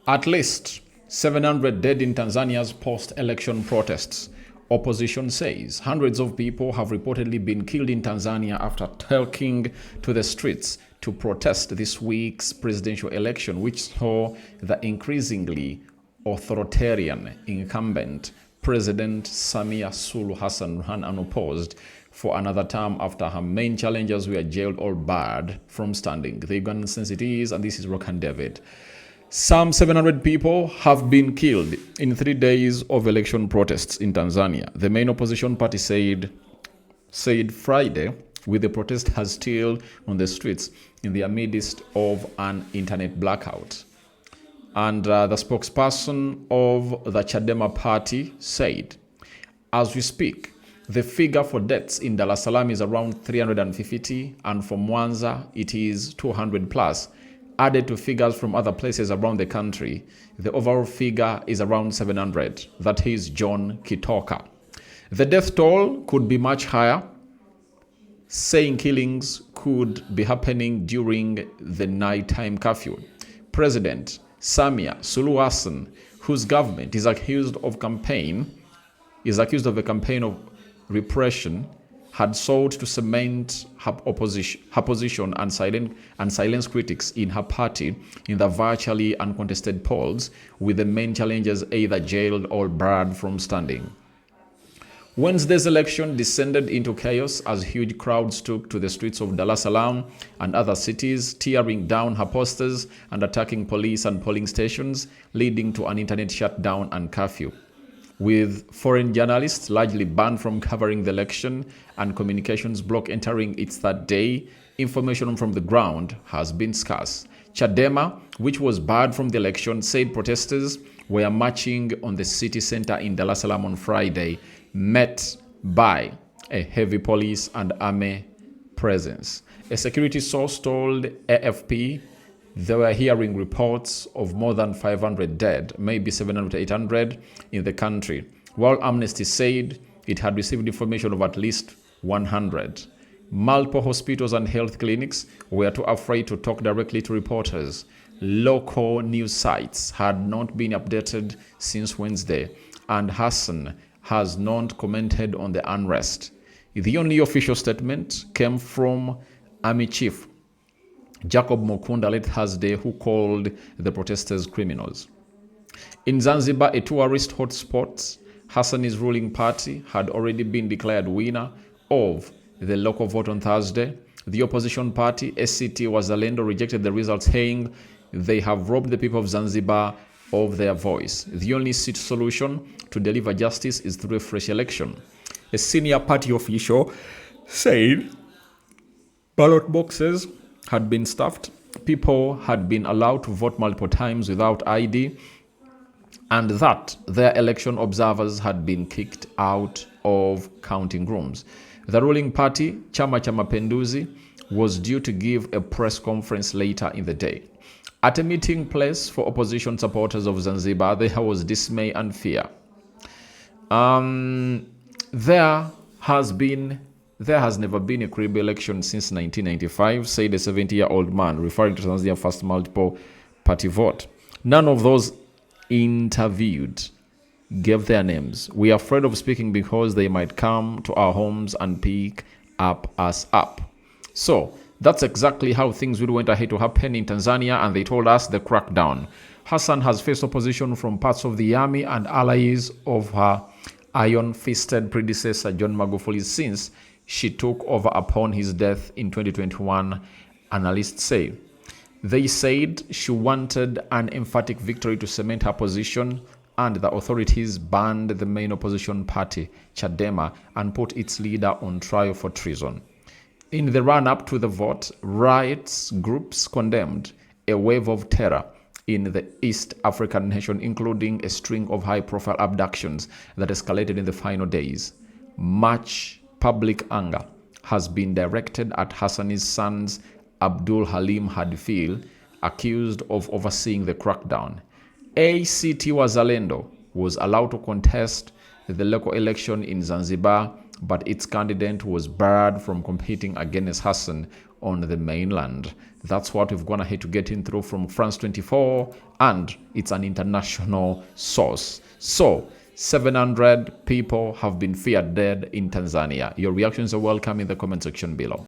At least 700 dead in Tanzania's post-election protests. Opposition says hundreds of people have reportedly been killed in Tanzania after taking to the streets to protest this week's presidential election, which saw the increasingly authoritarian incumbent President Samia Suluhu Hassan run unopposed for another term after her main challengers were jailed or barred from standing. The Ugandan sensitive, and this is Rokan David. Some 700 people have been killed in 3 days of election protests in Tanzania. The main opposition party said Friday, with the protesters still on the streets in the midst of an internet blackout. And the spokesperson of the Chadema party said, as we speak, the figure for deaths in Dar es Salaam is around 350, and for Mwanza it is 200 plus. Added to figures from other places around the country, the overall figure is around 700. That is John Kitoka. The death toll could be much higher, saying killings could be happening during the nighttime curfew. President Samia Suluhu Hassan, whose government is accused of a campaign of repression, had sought to cement her position and silence critics in her party in the virtually uncontested polls, with the main challengers either jailed or barred from standing. Wednesday's election descended into chaos as huge crowds took to the streets of Dar es Salaam and other cities, tearing down her posters and attacking police and polling stations, leading to an internet shutdown and curfew. With foreign journalists largely banned from covering the election and communications block entering its third day, information from the ground has been scarce. Chadema, which was barred from the election, said protesters were marching on the city center in Dar es Salaam on Friday, met by a heavy police and army presence. A security source told AFP they were hearing reports of more than 500 dead, maybe 700 to 800 in the country, while Amnesty said it had received information of at least 100. Multiple hospitals and health clinics were too afraid to talk directly to reporters. Local news sites had not been updated since Wednesday, and Hassan has not commented on the unrest. The only official statement came from Army Chief Jacob Mukunda late Thursday, who called the protesters criminals. In Zanzibar, a tourist hotspot, Hassani's ruling party had already been declared winner of the local vote on Thursday. The opposition party, ACT Wazalendo, rejected the results, saying they have robbed the people of Zanzibar of their voice. The only solution to deliver justice is through a fresh election. A senior party official said ballot boxes had been stuffed, people had been allowed to vote multiple times without ID, and that their election observers had been kicked out of counting rooms. The ruling party, Chama cha Mapinduzi, was due to give a press conference later in the day. At a meeting place for opposition supporters of Zanzibar, there was dismay and fear. There has never been a credible election since 1995, said a 70-year-old man, referring to Tanzania's first multiple-party vote. None of those interviewed gave their names. We are afraid of speaking because they might come to our homes and pick us up. So that's exactly how things really went ahead to happen in Tanzania, and they told us the crackdown. Hassan has faced opposition from parts of the army and allies of her iron-fisted predecessor John Magufuli since she took over upon his death in 2021, analysts say. They said she wanted an emphatic victory to cement her position, and the authorities banned the main opposition party, Chadema, and put its leader on trial for treason. In the run-up to the vote, rights groups condemned a wave of terror in the East African nation, including a string of high-profile abductions that escalated in the final days. Much public anger has been directed at Hassani's sons Abdul Halim Hadfil, accused of overseeing the crackdown. ACT Wazalendo was allowed to contest the local election in Zanzibar, but its candidate was barred from competing against Hassan on the mainland. That's what we've gone ahead to get in through from France 24, and it's an international source. So 700 people have been feared dead in Tanzania. Your reactions are welcome in the comment section below.